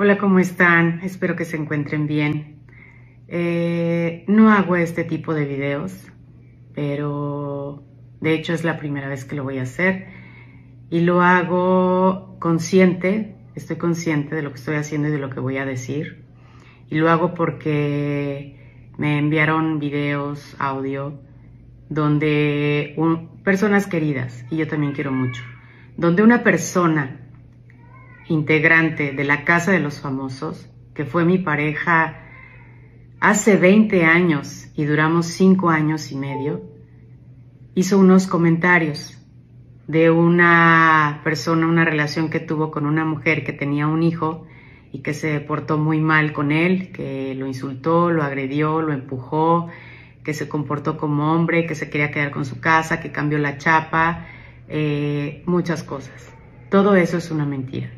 Hola, ¿cómo están? Espero que se encuentren bien. No hago este tipo de videos, pero de hecho es la primera vez que lo voy a hacer y lo hago consciente, estoy consciente de lo que estoy haciendo y de lo que voy a decir, y lo hago porque me enviaron videos, audio, donde personas queridas, y yo también quiero mucho, donde una persona integrante de la Casa de los Famosos, que fue mi pareja hace 20 años y duramos 5 años y medio, hizo unos comentarios de una persona, una relación que tuvo con una mujer que tenía un hijo y que se portó muy mal con él, que lo insultó, lo agredió, lo empujó, que se comportó como hombre, que se quería quedar con su casa, que cambió la chapa, muchas cosas. Todo eso es una mentira.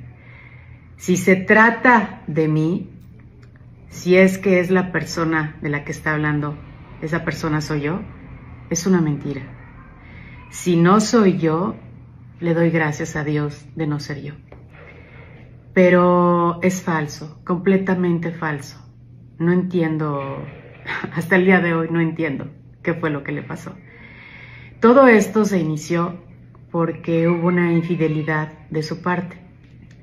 Si se trata de mí, si es que es la persona de la que está hablando, esa persona soy yo, es una mentira. Si no soy yo, le doy gracias a Dios de no ser yo. Pero es falso, completamente falso. No entiendo, hasta el día de hoy no entiendo qué fue lo que le pasó. Todo esto se inició porque hubo una infidelidad de su parte.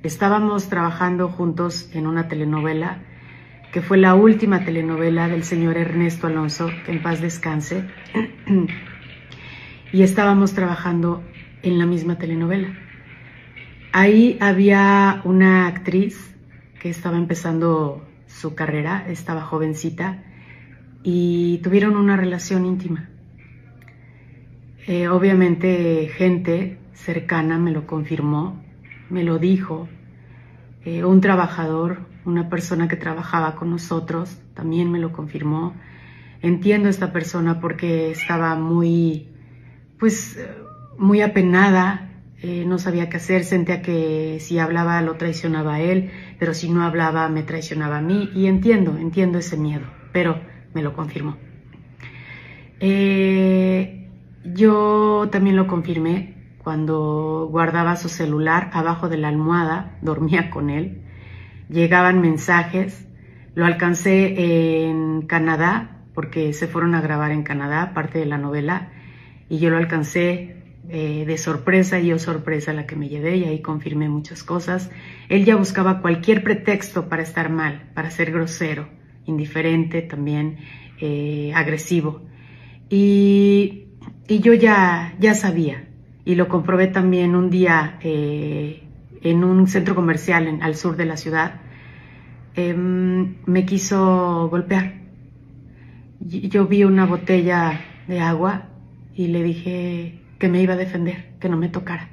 Estábamos trabajando juntos en una telenovela, que fue la última telenovela del señor Ernesto Alonso, que en paz descanse, y estábamos trabajando en la misma telenovela. Ahí había una actriz que estaba empezando su carrera, estaba jovencita, y tuvieron una relación íntima. Obviamente gente cercana me lo confirmó, me lo dijo. Un trabajador, una persona que trabajaba con nosotros, también me lo confirmó. Entiendo a esta persona porque estaba muy apenada, no sabía qué hacer, sentía que si hablaba lo traicionaba a él, pero si no hablaba me traicionaba a mí, y entiendo ese miedo, pero me lo confirmó. Yo también lo confirmé cuando guardaba su celular abajo de la almohada, dormía con él, llegaban mensajes, lo alcancé en Canadá, porque se fueron a grabar en Canadá, parte de la novela, y yo lo alcancé de sorpresa, y yo sorpresa la que me llevé, y ahí confirmé muchas cosas. Él ya buscaba cualquier pretexto para estar mal, para ser grosero, indiferente, también agresivo. Y yo ya sabía, y lo comprobé también un día en un centro comercial al sur de la ciudad. Me quiso golpear. Yo vi una botella de agua y le dije que me iba a defender, que no me tocara.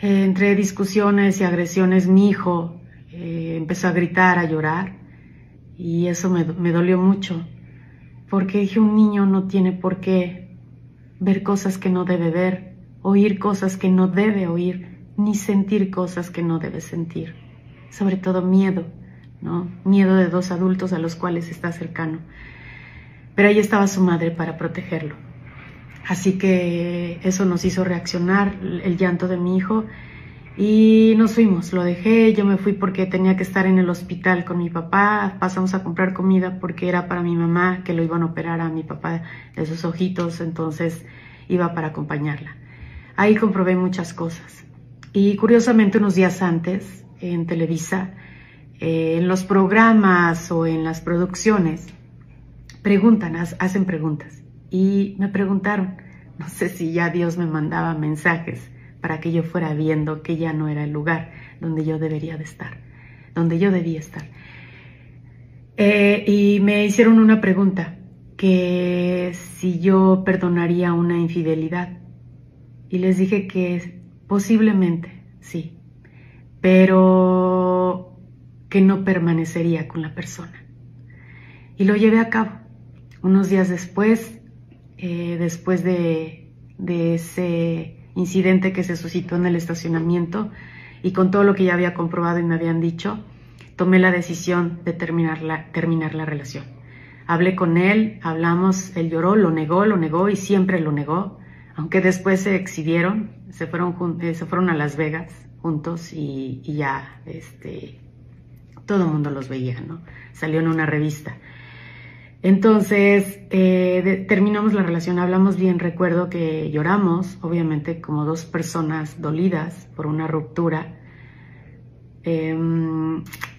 Entre discusiones y agresiones, mi hijo empezó a gritar, a llorar, y eso me dolió mucho, porque dije, un niño no tiene por qué ver cosas que no debe ver, oír cosas que no debe oír, ni sentir cosas que no debe sentir. Sobre todo miedo, ¿no? Miedo de dos adultos a los cuales está cercano. Pero ahí estaba su madre para protegerlo. Así que eso nos hizo reaccionar, el llanto de mi hijo, y nos fuimos. Lo dejé, yo me fui porque tenía que estar en el hospital con mi papá. Pasamos a comprar comida porque era para mi mamá, que lo iban a operar a mi papá de sus ojitos, entonces iba para acompañarla. Ahí comprobé muchas cosas. Y curiosamente, unos días antes, en Televisa, en los programas o en las producciones, hacen preguntas. Y me preguntaron, no sé si ya Dios me mandaba mensajes para que yo fuera viendo que ya no era el lugar donde yo debería de estar, donde yo debía estar. Y me hicieron una pregunta, que si yo perdonaría una infidelidad. Y les dije que posiblemente sí, pero que no permanecería con la persona. Y lo llevé a cabo. Unos días después, después de ese incidente que se suscitó en el estacionamiento, y con todo lo que ya había comprobado y me habían dicho, tomé la decisión de terminar la relación. Hablé con él, hablamos, él lloró, lo negó y siempre lo negó, aunque después se exhibieron, se fueron a Las Vegas juntos y ya todo el mundo los veía, ¿no? Salió en una revista. Entonces, terminamos la relación, hablamos bien, recuerdo que lloramos, obviamente como dos personas dolidas por una ruptura.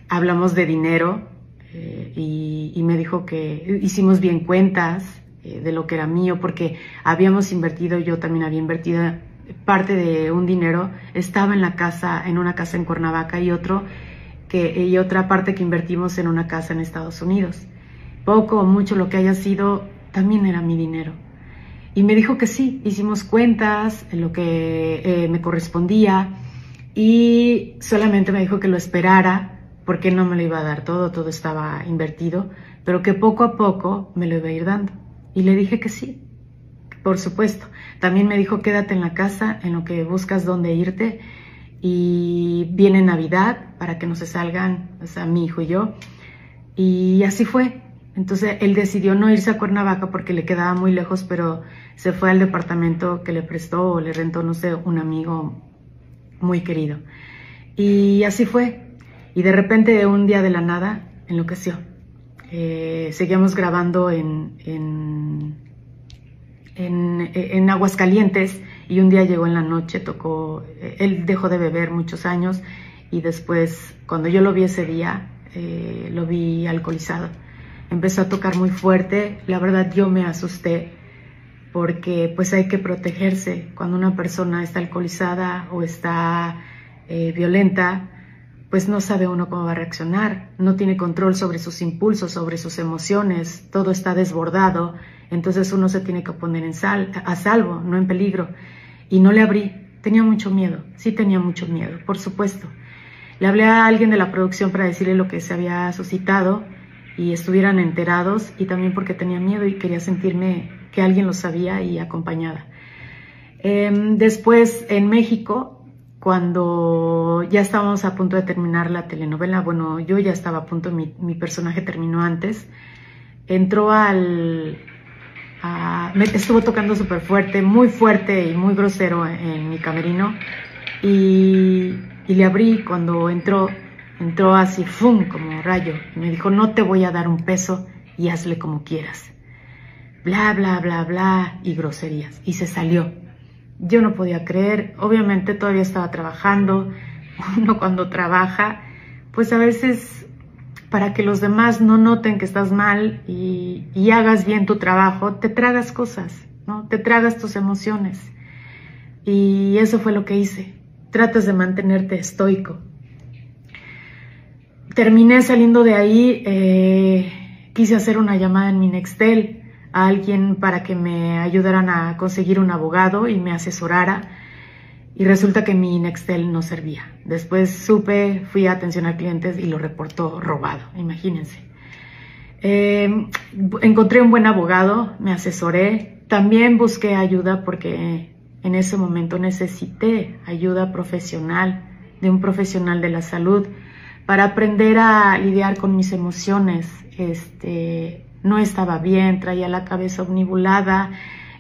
Hablamos de dinero y me dijo que hicimos bien cuentas de lo que era mío, porque habíamos invertido, yo también había invertido parte de un dinero, estaba en una casa en Cuernavaca y otra parte que invertimos en una casa en Estados Unidos. Poco o mucho lo que haya sido, también era mi dinero. Y me dijo que sí, hicimos cuentas, en lo que me correspondía, y solamente me dijo que lo esperara, porque no me lo iba a dar todo estaba invertido, pero que poco a poco me lo iba a ir dando. Y le dije que sí, por supuesto. También me dijo, quédate en la casa, en lo que buscas dónde irte, y viene Navidad para que no se salgan, o sea, mi hijo y yo. Y así fue. Entonces él decidió no irse a Cuernavaca porque le quedaba muy lejos, pero se fue al departamento que le prestó o le rentó, no sé, un amigo muy querido. Y así fue. Y de repente, un día de la nada, enloqueció. Seguíamos grabando en Aguascalientes, y un día llegó en la noche, tocó, él dejó de beber muchos años, y después, cuando yo lo vi ese día, lo vi alcoholizado. Empezó a tocar muy fuerte, la verdad yo me asusté, porque pues hay que protegerse cuando una persona está alcoholizada o está violenta, pues no sabe uno cómo va a reaccionar, no tiene control sobre sus impulsos, sobre sus emociones, todo está desbordado, entonces uno se tiene que poner a salvo, no en peligro. Y no le abrí, tenía mucho miedo, sí tenía mucho miedo, por supuesto. Le hablé a alguien de la producción para decirle lo que se había suscitado y estuvieran enterados, y también porque tenía miedo y quería sentirme que alguien lo sabía y acompañada. Después, en México, cuando ya estábamos a punto de terminar la telenovela, bueno, yo ya estaba a punto, mi personaje terminó antes, entró me estuvo tocando súper fuerte, muy fuerte y muy grosero en mi camerino, y le abrí. Cuando entró así, ¡fum!, como rayo, y me dijo, no te voy a dar un peso y hazle como quieras, bla, bla, bla, bla, y groserías, y se salió. Yo no podía creer, obviamente todavía estaba trabajando. Uno cuando trabaja, pues a veces, para que los demás no noten que estás mal y hagas bien tu trabajo, te tragas cosas, ¿no? Te tragas tus emociones. Y eso fue lo que hice. Tratas de mantenerte estoico. Terminé saliendo de ahí, quise hacer una llamada en mi Nextel a alguien para que me ayudaran a conseguir un abogado y me asesorara, y resulta que mi Nextel no servía. Después fui a atención a clientes y lo reportó robado, imagínense. Encontré un buen abogado, me asesoré, también busqué ayuda porque en ese momento necesité ayuda profesional, de un profesional de la salud, para aprender a lidiar con mis emociones. No estaba bien, traía la cabeza omnibulada,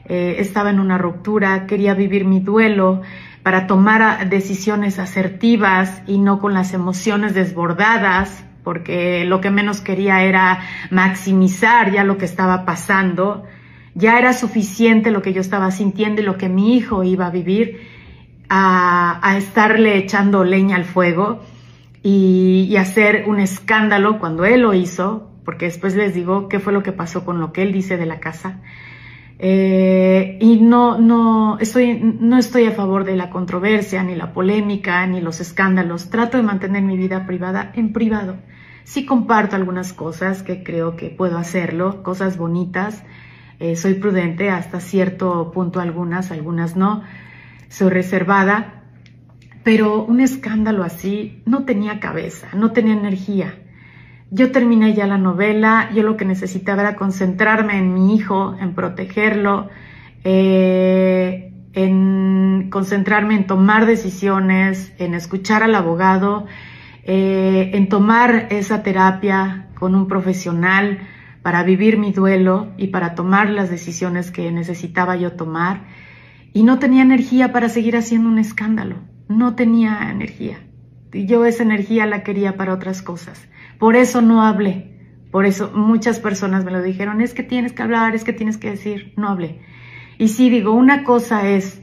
estaba en una ruptura, quería vivir mi duelo para tomar decisiones asertivas y no con las emociones desbordadas, porque lo que menos quería era maximizar ya lo que estaba pasando. Ya era suficiente lo que yo estaba sintiendo y lo que mi hijo iba a vivir, a estarle echando leña al fuego y hacer un escándalo cuando él lo hizo, porque después les digo qué fue lo que pasó con lo que él dice de la casa. Y no estoy a favor de la controversia, ni la polémica, ni los escándalos. Trato de mantener mi vida privada en privado. Sí comparto algunas cosas que creo que puedo hacerlo, cosas bonitas. Soy prudente hasta cierto punto, algunas no. Soy reservada, pero un escándalo así no tenía cabeza, no tenía energía. Yo terminé ya la novela, yo lo que necesitaba era concentrarme en mi hijo, en protegerlo, en concentrarme en tomar decisiones, en escuchar al abogado, en tomar esa terapia con un profesional para vivir mi duelo y para tomar las decisiones que necesitaba yo tomar. Y no tenía energía para seguir haciendo un escándalo, no tenía energía. yo esa energía la quería para otras cosas. Por eso no hablé. Por eso muchas personas me lo dijeron, es que tienes que hablar, es que tienes que decir, no hablé. Y sí, digo, una cosa es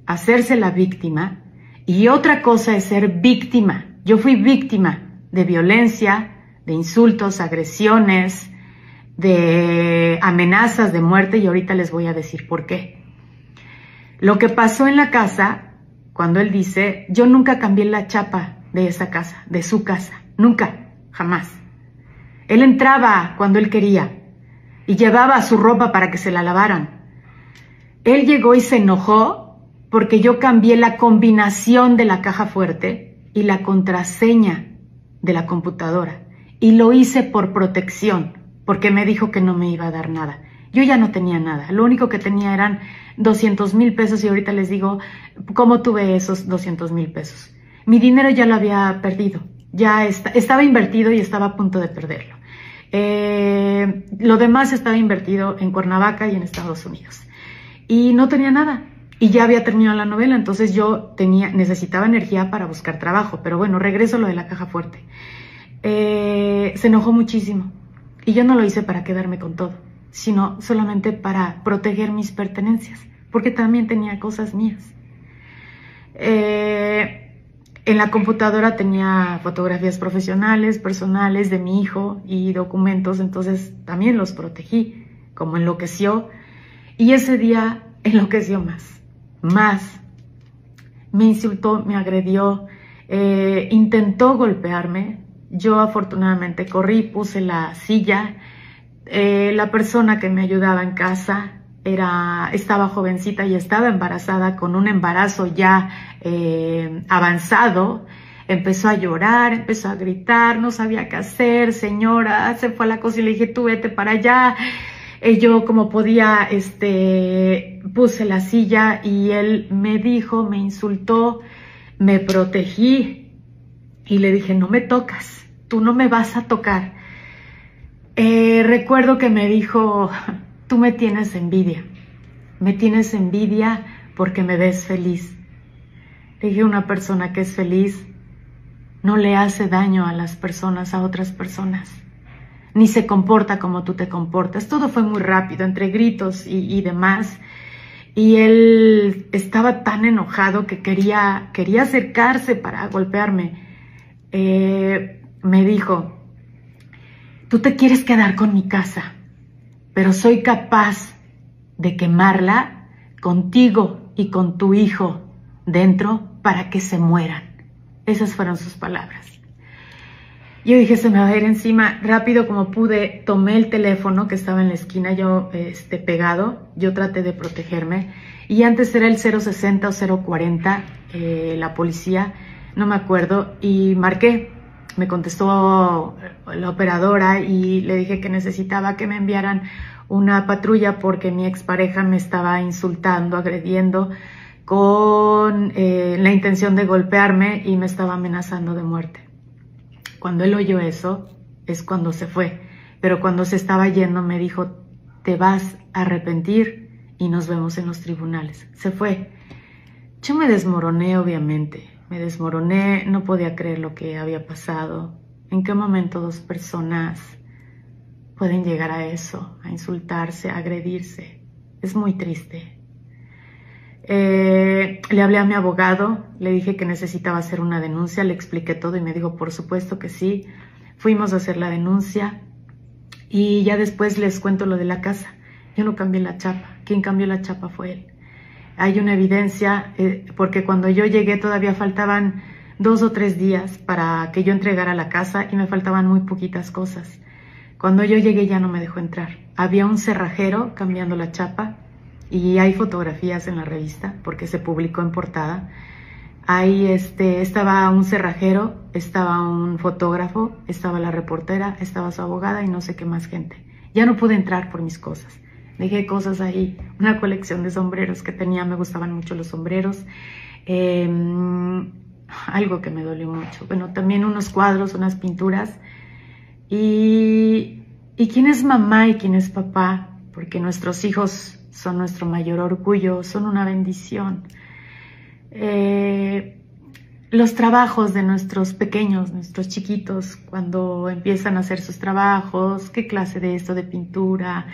hacerse la víctima y otra cosa es ser víctima. Yo fui víctima de violencia, de insultos, agresiones, de amenazas de muerte y ahorita les voy a decir por qué. Lo que pasó en la casa, cuando él dice, yo nunca cambié la chapa de esa casa, de su casa, nunca, jamás. Él entraba cuando él quería y llevaba su ropa para que se la lavaran. Él llegó y se enojó porque yo cambié la combinación de la caja fuerte y la contraseña de la computadora. Y lo hice por protección, porque me dijo que no me iba a dar nada. Yo ya no tenía nada, lo único que tenía eran 200,000 pesos y ahorita les digo cómo tuve esos 200,000 pesos. Mi dinero ya lo había perdido, ya estaba invertido y estaba a punto de perderlo. Lo demás estaba invertido en Cuernavaca y en Estados Unidos. Y no tenía nada. Y ya había terminado la novela, entonces yo necesitaba energía para buscar trabajo. Pero bueno, regreso a lo de la caja fuerte. Se enojó muchísimo. Y yo no lo hice para quedarme con todo, sino solamente para proteger mis pertenencias, porque también tenía cosas mías. En la computadora tenía fotografías profesionales, personales de mi hijo y documentos, entonces también los protegí, como enloqueció. Y ese día enloqueció más. Me insultó, me agredió, intentó golpearme. Yo afortunadamente corrí, puse la silla. La persona que me ayudaba en casa estaba jovencita y estaba embarazada con un embarazo ya avanzado. Empezó a llorar, empezó a gritar, no sabía qué hacer. Señora, se fue a la cocina y le dije, tú vete para allá. Yo como podía, puse la silla y él me dijo, me insultó, me protegí y le dije, no me tocas, tú no me vas a tocar. Recuerdo que me dijo, tú me tienes envidia porque me ves feliz. Le dije, una persona que es feliz no le hace daño a las personas, a otras personas, ni se comporta como tú te comportas. Todo fue muy rápido, entre gritos y demás. Y él estaba tan enojado que quería acercarse para golpearme. Me dijo, tú te quieres quedar con mi casa, pero soy capaz de quemarla contigo y con tu hijo dentro para que se mueran. Esas fueron sus palabras. Yo dije, se me va a ir encima. Rápido como pude, tomé el teléfono que estaba en la esquina, yo pegado. Yo traté de protegerme. Y antes era el 060 o 040, la policía, no me acuerdo. Y marqué. Me contestó la operadora y le dije que necesitaba que me enviaran una patrulla porque mi expareja me estaba insultando, agrediendo, con la intención de golpearme y me estaba amenazando de muerte. Cuando él oyó eso, es cuando se fue. Pero cuando se estaba yendo me dijo, te vas a arrepentir y nos vemos en los tribunales. Se fue. Yo me desmoroné, obviamente. Me desmoroné, no podía creer lo que había pasado. ¿En qué momento dos personas pueden llegar a eso? A insultarse, a agredirse. Es muy triste. Le hablé a mi abogado, le dije que necesitaba hacer una denuncia, le expliqué todo y me dijo, por supuesto que sí. Fuimos a hacer la denuncia y ya después les cuento lo de la casa. Yo no cambié la chapa, quien cambió la chapa fue él. Hay una evidencia, porque cuando yo llegué todavía faltaban 2 o 3 días para que yo entregara la casa y me faltaban muy poquitas cosas. Cuando yo llegué ya no me dejó entrar. Había un cerrajero cambiando la chapa. Y hay fotografías en la revista porque se publicó en portada. Ahí estaba un cerrajero, estaba un fotógrafo, estaba la reportera, estaba su abogada y no sé qué más gente. Ya no pude entrar por mis cosas. Dejé cosas ahí, una colección de sombreros que tenía, me gustaban mucho los sombreros. Algo que me dolió mucho. Bueno, también unos cuadros, unas pinturas. Y quién es mamá y quién es papá, porque nuestros hijos son nuestro mayor orgullo, son una bendición. los trabajos de nuestros pequeños, nuestros chiquitos, cuando empiezan a hacer sus trabajos, qué clase de esto, de pintura,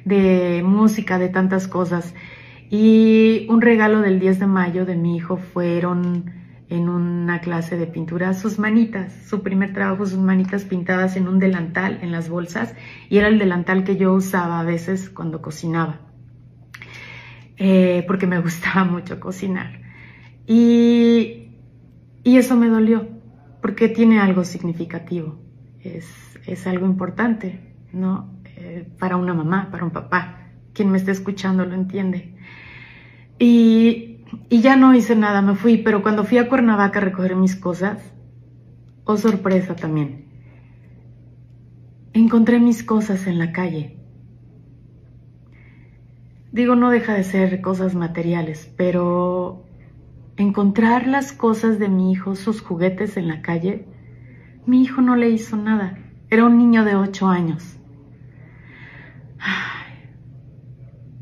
de música, de tantas cosas. Y un regalo del 10 de mayo de mi hijo fueron en una clase de pintura sus manitas, su primer trabajo, sus manitas pintadas en un delantal, en las bolsas, y era el delantal que yo usaba a veces cuando cocinaba, porque me gustaba mucho cocinar. Y eso me dolió, porque tiene algo significativo, es algo importante, ¿no? Para una mamá, para un papá, quien me esté escuchando lo entiende. Y ya no hice nada, me fui, pero cuando fui a Cuernavaca a recoger mis cosas, oh sorpresa también, encontré mis cosas en la calle. Digo, no deja de ser cosas materiales, pero encontrar las cosas de mi hijo, sus juguetes en la calle, mi hijo no le hizo nada, era un niño de 8 años. Ay,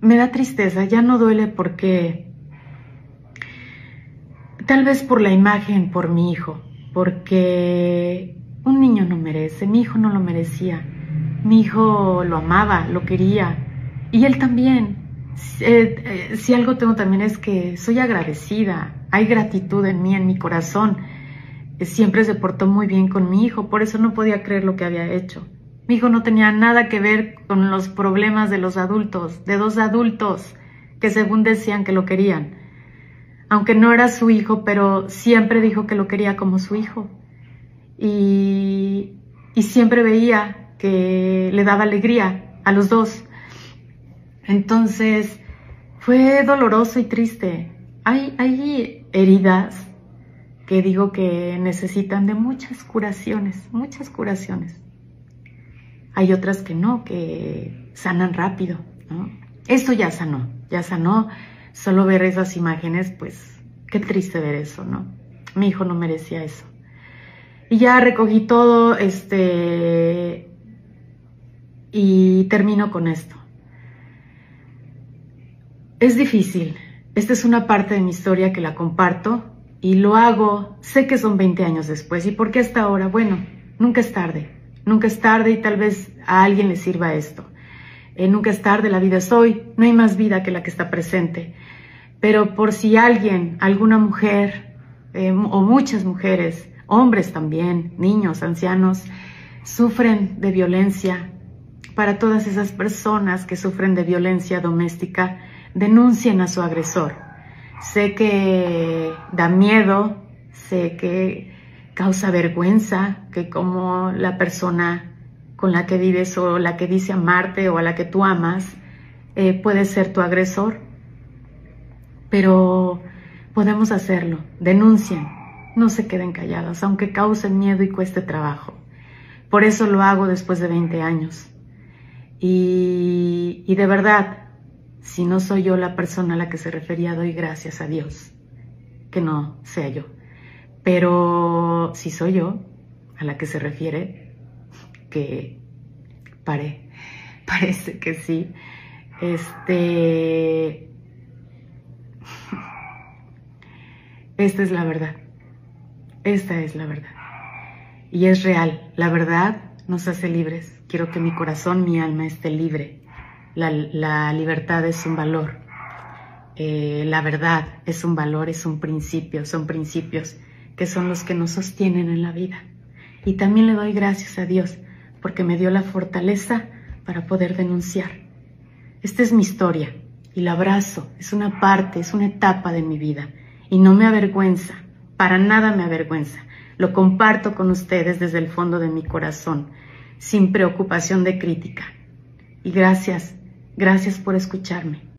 me da tristeza, ya no duele porque, tal vez por la imagen, por mi hijo, porque un niño no merece, mi hijo no lo merecía, mi hijo lo amaba, lo quería, y él también. Si algo tengo también es que soy agradecida, hay gratitud en mí, en mi corazón. Siempre se portó muy bien con mi hijo, por eso no podía creer lo que había hecho. Mi hijo no tenía nada que ver con los problemas de los adultos, de 2 adultos que según decían que lo querían. Aunque no era su hijo, pero siempre dijo que lo quería como su hijo. Y siempre veía que le daba alegría a los 2. Entonces, fue doloroso y triste. Hay heridas que digo que necesitan de muchas curaciones, muchas curaciones. Hay otras que no, que sanan rápido, ¿no? Esto ya sanó. Solo ver esas imágenes, pues, qué triste ver eso, ¿no? Mi hijo no merecía eso. Y ya recogí todo, y termino con esto. Es difícil. Esta es una parte de mi historia que la comparto y lo hago, sé que son 20 años después. ¿Y por qué hasta ahora? Bueno, nunca es tarde. Nunca es tarde y tal vez a alguien le sirva esto. Nunca es tarde, la vida es hoy. No hay más vida que la que está presente. Pero por si alguien, alguna mujer o muchas mujeres, hombres también, niños, ancianos, sufren de violencia, para todas esas personas que sufren de violencia doméstica, denuncien a su agresor. Sé que da miedo, sé que causa vergüenza, que como la persona con la que vives o la que dice amarte o a la que tú amas puede ser tu agresor. Pero podemos hacerlo, denuncien, no se queden callados, aunque causen miedo y cueste trabajo. Por eso lo hago después de 20 años. Y de verdad, si no soy yo la persona a la que se refería, doy gracias a Dios que no sea yo. Pero si soy yo a la que se refiere, que parece que sí, esta es la verdad. Esta es la verdad. Y es real. La verdad nos hace libres. Quiero que mi corazón, mi alma esté libre. La libertad es un valor. La verdad es un valor, es un principio. Son principios que son los que nos sostienen en la vida. Y también le doy gracias a Dios porque me dio la fortaleza para poder denunciar. Esta es mi historia y la abrazo. Es una parte, es una etapa de mi vida. Y no me avergüenza, para nada me avergüenza. Lo comparto con ustedes desde el fondo de mi corazón, sin preocupación de crítica. Y gracias por escucharme.